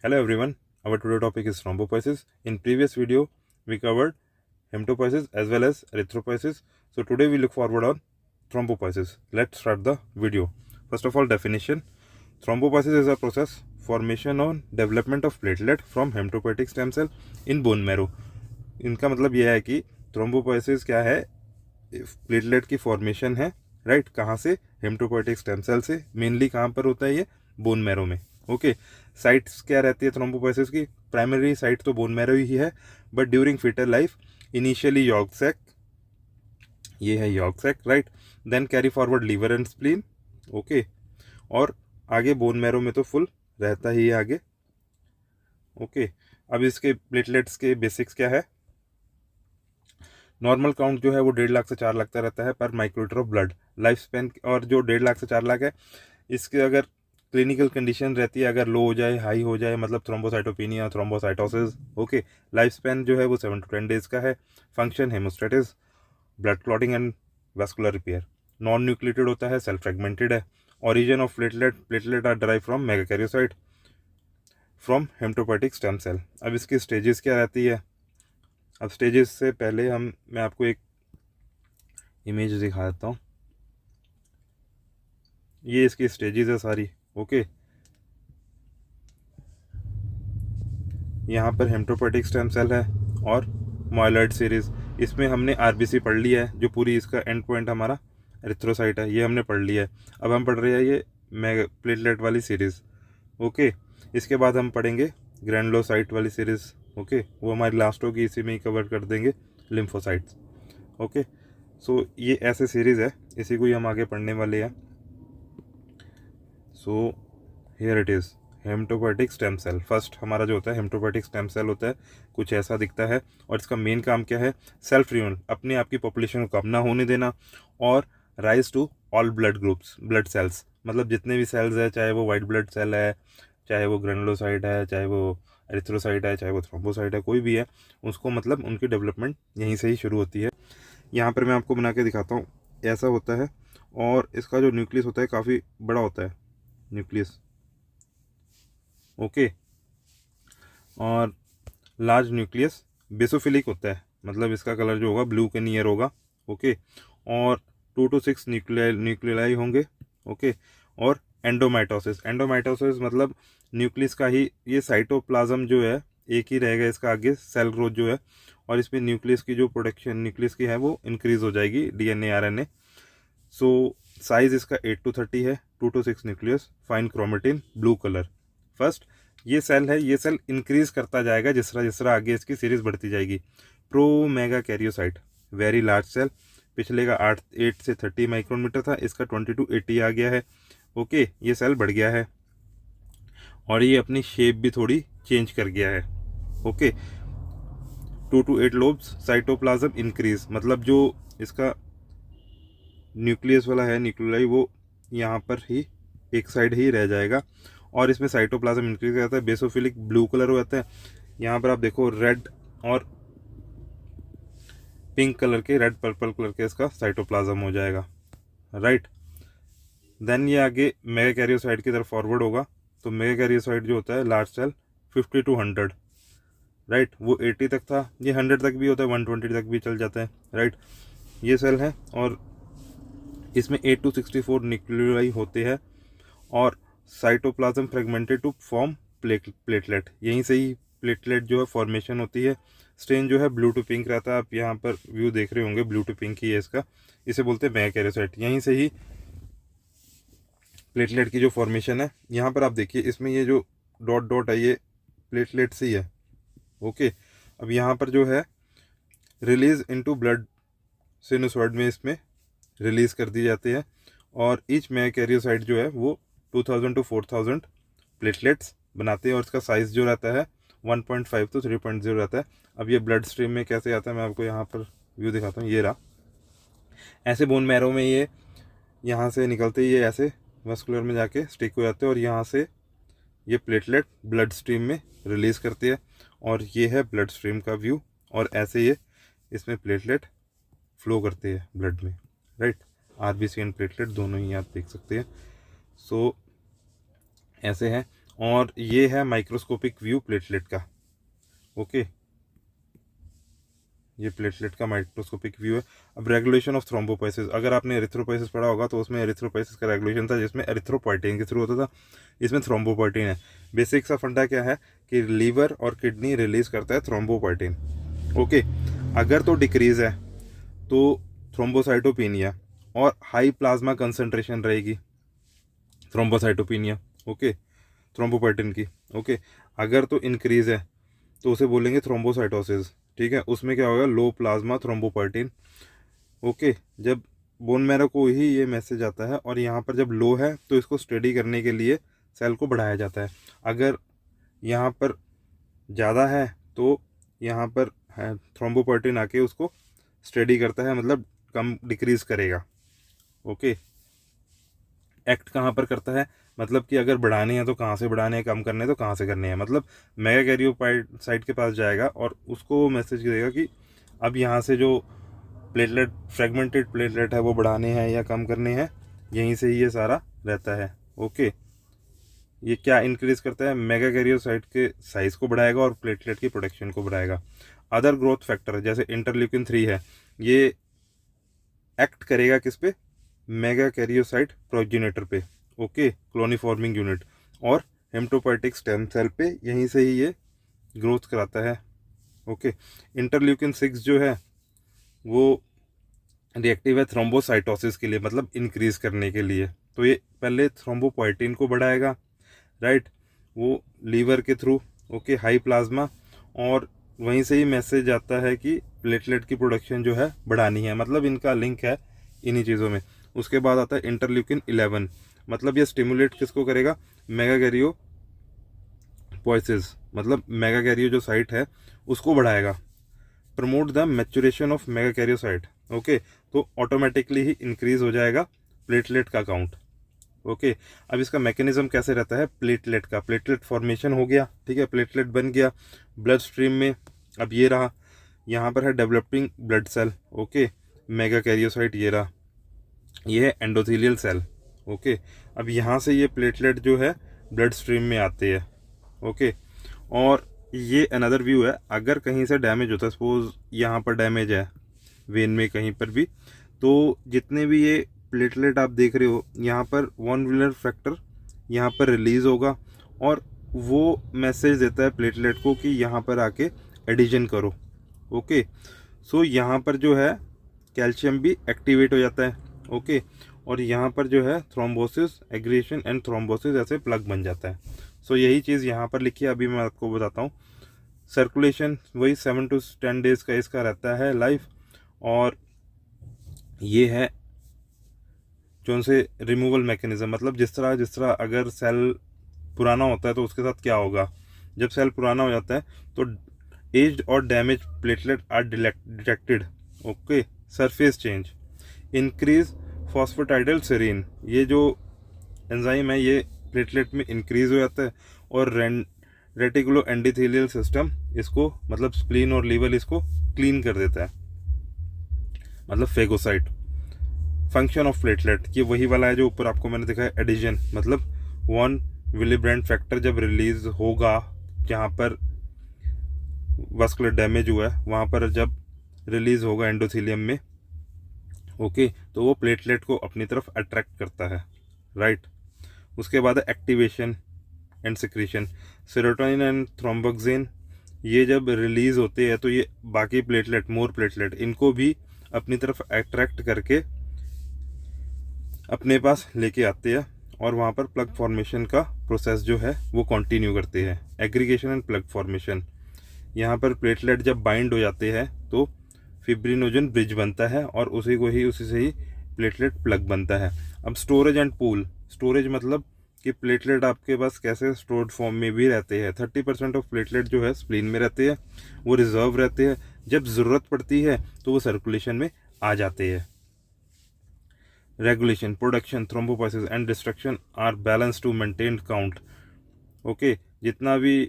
Hello everyone, our today topic is thrombopoiesis. In previous video, we covered hematopoiesis as well as erythropoiesis. So today we look forward on thrombopoiesis. Let's start the video. First of all, definition. Thrombopoiesis is a process formation or development of platelet from hematopoietic stem cell in bone marrow. इनका मतलब यह है कि thrombopoiesis क्या है, platelet की formation है, right. कहाँ से? हेमटोपोइटिक स्टेम सेल से। मेनली कहाँ पर होता है ये? बोन मैरो में। ओके, साइट्स क्या रहती है थ्रोम्बोपोइसिस की? प्राइमरी साइट तो बोन मैरो ही है, but during foetal life initially yolk sac, ये है yolk sac, right. Then carry forward liver and spleen, okay, और आगे बोन मैरो में तो फुल रहता ही है आगे। ओके, अब इसके प्लेटलेट्स के बेसिक्स क्या है? नॉर्मल काउंट जो है वो 1.5 लाख से 4 लाख तक रहता है पर microlitre of blood life span. और जो 1.5 लाख से 4 लाख है, इसके अगर क्लिनिकल कंडीशन रहती है, अगर लो हो जाए, हाई हो जाए, मतलब thrombocytopenia, thrombocytosis, okay, life span जो है वो 7 to 10 डेज का है। Function haemostasis, blood clotting and vascular repair. Non nucleated होता है, सेल फ्रेगमेंटेड है। Origin of platelet are derived from megakaryocyte from haematopoietic stem cell. अब इसकी स्टेजेस क्या रहती है? अब स्टेजेस से पहले मैं आपको एक इमेज दिखा देता हूँ। ये इसकी स्टेजेस है सारी, ओके। यहाँ पर हेमटोपोइटिक स्टेम सेल है और माइलॉइड सीरीज। इसमें हमने आरबीसी पढ़ लिया है, जो पूरी इसका एंड पॉइंट हमारा एरिथ्रोसाइट है, ये हमने पढ़ लिया है। अब हम पढ़ रहे हैं ये मेगा प्लेटलेट वाली सीरीज़, ओके। इसके बाद हम पढ़ेंगे ग्रैनुलोसाइट वाली सीरीज़, ओके, वो हमारी लास्ट होगी, इसी में ही कवर कर देंगे लिम्फोसाइट्स, ओके। सो ये ऐसे सीरीज़ है, इसी को ही हम आगे पढ़ने वाले हैं। So here it is haematopoietic stem cell. First हमारा जो होता है हेमटोपोइटिक स्टेम सेल होता है, कुछ ऐसा दिखता है, और इसका मेन काम क्या है? सेल्फ रिन्यूअल, अपने आप की पॉपुलेशन को कम ना होने देना, और rise to all blood groups, blood cells, मतलब जितने भी सेल्स है, चाहे वो वाइट ब्लड सेल है, चाहे वो ग्रेनुलोसाइट है, चाहे वो एरिथ्रोसाइट है, चाहे वो थ्रोम्बोसाइट है, कोई भी है, उसको मतलब उनकी डेवलपमेंट यहीं से ही शुरू होती है। यहाँ पर मैं आपको बना के दिखाता हूँ, ऐसा होता है। और इसका जो न्यूक्लियस होता है काफ़ी बड़ा होता है न्यूक्लियस, ओके। और लार्ज न्यूक्लियस बेसोफिलिक होता है, मतलब इसका कलर जो होगा ब्लू के नियर होगा, ओके। और 2 to 6 न्यूक्लियाई होंगे, ओके। और एंडोमाइटोसिस मतलब न्यूक्लियस का ही ये साइटोप्लाज्म जो है एक ही रहेगा, इसका आगे सेल ग्रोथ जो है, और इसमें न्यूक्लियस की जो प्रोडक्शन न्यूक्लियस की है वो इंक्रीज हो जाएगी, डीएनए आरएनए। सो साइज इसका 8 to 30 है, 2 to 6 nucleus, fine chromatin, blue colour. First ये सेल है, ये सेल इंक्रीज करता जाएगा जिस तरह जिस तरह आगे इसकी सीरीज बढ़ती जाएगी। Promegakaryocyte, very large cell, पिछले का 8 से 30 माइक्रोमीटर था, इसका 20 to 80 आ गया है, ओके। ये सेल बढ़ गया है और ये अपनी शेप भी थोड़ी चेंज कर गया है, okay. 2 to 8 lobes, cytoplasm increase, मतलब जो इसका न्यूक्लियस वाला है, न्यूक्लियाई, वो यहाँ पर ही एक साइड ही रह जाएगा, और इसमें साइटोप्लाज्म इंक्रीज करता है, बेसोफिलिक ब्लू कलर हो जाता है। यहाँ पर आप देखो रेड और पिंक कलर के, रेड पर्पल कलर के इसका साइटोप्लाज्म हो जाएगा, राइट। देन ये आगे मेगाकैरियोसाइट की तरफ फॉरवर्ड होगा, तो मेगाकैरियोसाइट जो होता है लार्ज सेल 50 to 100, राइट। वो 80 तक था, ये 100 तक भी होता है, 120 तक भी चल जाता है, राइट। ये सेल है और इसमें 8 to 64 न्यूक्लियाई होते हैं, और cytoplasm fragmented to form platelet, यहीं से ही प्लेटलेट जो है फॉर्मेशन होती है। स्टेन जो है ब्लू टू पिंक रहता है, आप यहाँ पर व्यू देख रहे होंगे, ब्लू टू पिंक ही है इसका, इसे बोलते हैं मेगाकैरियोसाइट। यहीं से ही प्लेटलेट की जो फॉर्मेशन है, यहाँ पर आप देखिए, इसमें ये जो डॉट डॉट है ये प्लेटलेट से ही है, ओके। अब यहाँ पर जो है रिलीज इनटू ब्लड सिनुसॉइड में इसमें रिलीज कर दी जाती है, और ईच मेगाकैरियोसाइट जो है वो 2000 to 4000 प्लेटलेट्स बनाते हैं, और इसका साइज जो रहता है 1.5 to 3.0 रहता है। अब ये ब्लड स्ट्रीम में कैसे आता है, मैं आपको यहाँ पर व्यू दिखाता हूँ, ये रहा। ऐसे बोन मैरो में ये यहाँ से निकलते ही ये ऐसे मस्कुलर में जाके स्टिक हो जाते हैं, और यहाँ से ये प्लेटलेट ब्लड स्ट्रीम में रिलीज़ करती है, और ये है ब्लड स्ट्रीम का व्यू, और ऐसे ये इसमें प्लेटलेट फ्लो करते हैं ब्लड में, राइट। आरबीसी एंड प्लेटलेट दोनों ही आप देख सकते हैं। सो ऐसे हैं। और ये है माइक्रोस्कोपिक व्यू प्लेटलेट का। ओके, ये प्लेटलेट का माइक्रोस्कोपिक व्यू है। अब रेगुलेशन ऑफ थ्रोम्बोपाइसिस, अगर आपने एरिथ्रोपाइसिस पढ़ा होगा तो उसमें एरिथ्रोपाइसिस का रेगुलेशन था जिसमें एरिथ्रोपोइटीन के थ्रू होता था, इसमें थ्रोम्बोपोइटीन है। बेसिक सा फंडा क्या है कि लीवर और किडनी रिलीज करता है थ्रोम्बोपोइटीन। ओके, अगर तो डिक्रीज है तो थ्रोम्बोसाइटोपिनिया और हाई प्लाज्मा कंसंट्रेशन रहेगी थ्रोम्बोसाइटोपिनिया, ओके, थ्रोम्बोपोइटीन की। ओके, अगर तो इंक्रीज है तो उसे बोलेंगे थ्रोम्बोसाइटोसिस, ठीक है, उसमें क्या होगा, लो प्लाज्मा थ्रोम्बोपोइटीन। ओके, जब बोन मैरो को ही ये मैसेज आता है और यहाँ पर जब लो है तो इसको स्टडी करने के लिए सेल को बढ़ाया जाता है। अगर यहाँ पर ज़्यादा है तो यहाँ पर थ्रोम्बोपोइटीन आके उसको स्टडी करता है, मतलब कम डिक्रीज करेगा। ओके, एक्ट कहाँ पर करता है, मतलब कि अगर बढ़ाने हैं तो कहाँ से बढ़ाने हैं, कम करने हैं तो कहाँ से करने हैं, मतलब मेगाकैरियोसाइट के पास जाएगा और उसको मैसेज देगा कि अब यहाँ से जो प्लेटलेट फ्रेगमेंटेड प्लेटलेट है वो बढ़ाने हैं या कम करने हैं, यहीं से ही ये सारा रहता है। ओके, ये क्या इंक्रीज करता है, मेगाकैरियोसाइट के साइज को बढ़ाएगा और प्लेटलेट की प्रोडक्शन को बढ़ाएगा। अदर ग्रोथ फैक्टर जैसे इंटरल्यूकिन 3 है, ये एक्ट करेगा किस पे, मेगाकैरियोसाइट प्रोजेनेटर पे, ओके, क्लोनिफॉर्मिंग यूनिट, और हेमटोपोइटिक स्टेम सेल पे, यहीं से ही ये ग्रोथ कराता है। ओके, इंटरल्यूकिन 6 जो है वो रिएक्टिव है थ्रोम्बोसाइटोसिस के लिए, मतलब इंक्रीज करने के लिए। तो ये पहले थ्रोम्बोपोइटीन को बढ़ाएगा, राइट, वो लीवर के थ्रू, ओके, हाई प्लाज्मा, और वहीं से ही मैसेज आता है कि प्लेटलेट की प्रोडक्शन जो है बढ़ानी है, मतलब इनका लिंक है इन्हीं चीज़ों में। उसके बाद आता है इंटरल्यूकिन 11, मतलब ये स्टिमुलेट किसको करेगा, मेगाकैरियो पोइसिस, मतलब मेगाकैरियो जो साइट है उसको बढ़ाएगा। Promote the maturation of megakaryocyte, okay, तो ऑटोमेटिकली ही इंक्रीज हो जाएगा प्लेटलेट का काउंट। ओके, अब इसका मैकेनिज्म कैसे रहता है, प्लेटलेट का, प्लेटलेट फॉर्मेशन हो गया, ठीक है, प्लेटलेट बन गया ब्लड स्ट्रीम में। अब ये रहा, यहाँ पर है developing blood cell, okay, megakaryocyte ये रहा, ये है एंडोथेलियल सेल। ओके, अब यहाँ से ये प्लेटलेट जो है ब्लड स्ट्रीम में आते हैं। ओके, और ये अनदर व्यू है, अगर कहीं से डैमेज होता है, सपोज यहाँ पर डैमेज है वेन में कहीं पर भी, तो जितने भी ये प्लेटलेट आप देख रहे हो यहाँ पर वन व्हीलर फैक्टर यहाँ पर रिलीज होगा और वो मैसेज देता है प्लेटलेट को कि यहाँ पर आके एडिशन करो। ओके, सो यहाँ पर जो है कैल्शियम भी एक्टिवेट हो जाता है। ओके, और यहाँ पर जो है थ्रोम्बोसिस एग्रीगेशन एंड थ्रोम्बोसिस ऐसे प्लग बन जाता है। सो यही चीज़ यहाँ पर लिखी है, अभी मैं आपको बताता हूँ। सर्कुलेशन वही 7 to 10 डेज का इसका रहता है लाइफ, और ये है जो उनसे रिमूवल मैकेनिज्म, मतलब जिस तरह अगर सेल पुराना होता है तो उसके साथ क्या होगा, जब सेल पुराना हो जाता है तो एज्ड और damage platelet are detected. Okay, surface change, increase phosphatidyl serine, ये जो एंजाइम है ये प्लेटलेट में इंक्रीज हो जाता है, और रेटिकुलो एंडोथेलियल सिस्टम इसको, मतलब स्प्लीन और लीवर इसको क्लीन कर देता है, मतलब फेगोसाइट। फंक्शन ऑफ प्लेटलेट ये वही वाला है जो ऊपर आपको मैंने दिखाया, एडिशन, मतलब 1 विलीब्रेंट फैक्टर जब रिलीज होगा जहाँ पर वस्कुलर डैमेज हुआ है वहाँ पर जब रिलीज होगा एंडोथेलियम में, ओके, तो वो प्लेटलेट को अपनी तरफ अट्रैक्ट करता है, राइट। उसके बाद है activation and secretion, serotonin and thromboxane, ये जब रिलीज होते हैं तो ये बाकी प्लेटलेट, मोर प्लेटलेट, इनको भी अपनी तरफ अट्रैक्ट करके अपने पास लेके आते हैं और वहाँ पर प्लग फॉर्मेशन का प्रोसेस जो है वो कंटिन्यू करते हैं। एग्रीगेशन एंड प्लग फॉर्मेशन, यहाँ पर प्लेटलेट जब बाइंड हो जाते हैं तो फिब्रिनोजन ब्रिज बनता है और उसी से ही प्लेटलेट प्लग बनता है। अब स्टोरेज एंड पूल, स्टोरेज मतलब कि प्लेटलेट आपके पास कैसे स्टोर्ड फॉर्म में भी रहते हैं। 30% ऑफ प्लेटलेट जो है स्प्लीन में रहते हैं, वो रिजर्व रहते हैं, जब ज़रूरत पड़ती है तो वो सर्कुलेशन में आ जाते हैं। Regulation, production, thrombopoiesis and destruction are balance to maintain count. Okay, जितना भी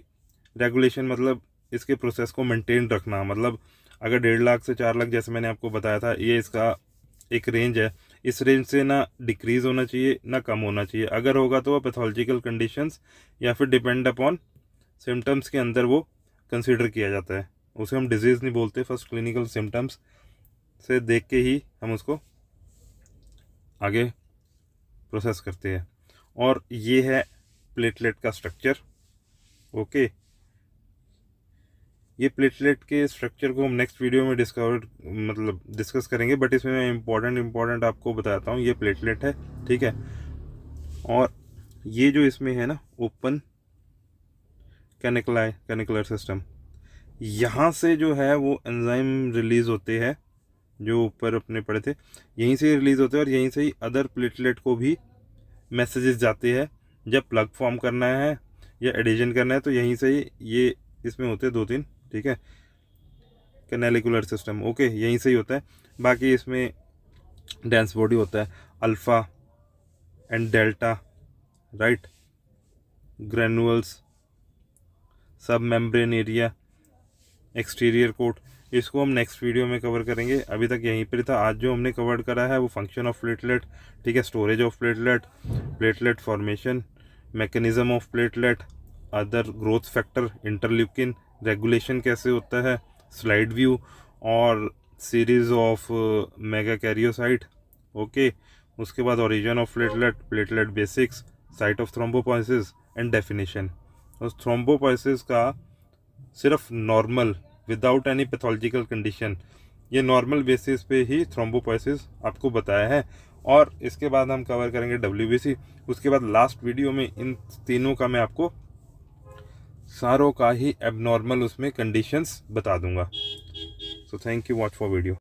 रेगुलेशन मतलब इसके प्रोसेस को मेंटेन रखना, मतलब अगर 1.5 लाख से 4 लाख जैसे मैंने आपको बताया था, ये इसका एक रेंज है, इस रेंज से ना डिक्रीज़ होना चाहिए ना कम होना चाहिए। अगर होगा तो वो पैथोलॉजिकल कंडीशंस या फिर डिपेंड अपॉन सिम्टम्स के अंदर वो कंसिडर किया जाता है। उसे हम डिजीज़ नहीं बोलते, फर्स्ट क्लिनिकल सिम्टम्स से देख के ही हम उसको आगे प्रोसेस करते हैं। और ये है प्लेटलेट का स्ट्रक्चर। ओके, ये प्लेटलेट के स्ट्रक्चर को हम नेक्स्ट वीडियो में डिस्कस करेंगे, बट इसमें मैं इम्पोर्टेंट आपको बताता हूँ। ये प्लेटलेट है, ठीक है। और ये जो इसमें है ना ओपन कैनिकुलर सिस्टम, यहाँ से जो है वो एंजाइम रिलीज होते हैं जो ऊपर अपने पड़े थे, यहीं से रिलीज होते हैं और यहीं से ही अदर प्लेटलेट को भी मैसेजेस जाते हैं। जब प्लग फॉर्म करना है या एडिशन करना है तो यहीं से ही ये इसमें होते हैं 2-3, ठीक है, कैनालिकुलर सिस्टम। ओके, यहीं से ही होता है। बाकी इसमें डेंस बॉडी होता है, alpha and delta, right, granules, सब मेम्ब्रेन एरिया, एक्सटीरियर कोट, इसको हम नेक्स्ट वीडियो में कवर करेंगे। अभी तक यहीं पर था। आज जो हमने कवर करा है वो फंक्शन ऑफ प्लेटलेट, ठीक है, storage of platelet, platelet formation, mechanism of platelet, other growth factor, interleukin, regulation कैसे होता है, स्लाइड व्यू और series of mega karyocyte. Okay, उसके बाद origin of platelet, platelet basics, site of thrombopoiesis and definition. और thrombopoiesis का सिर्फ normal without any pathological condition, ये नॉर्मल बेसिस पे ही थ्रोम्बोपोइसिस आपको बताया है। और इसके बाद हम कवर करेंगे WBC। उसके बाद लास्ट वीडियो में इन तीनों का मैं आपको सारों का ही एबनॉर्मल उसमें कंडीशंस बता दूंगा। So thank you, watch for video.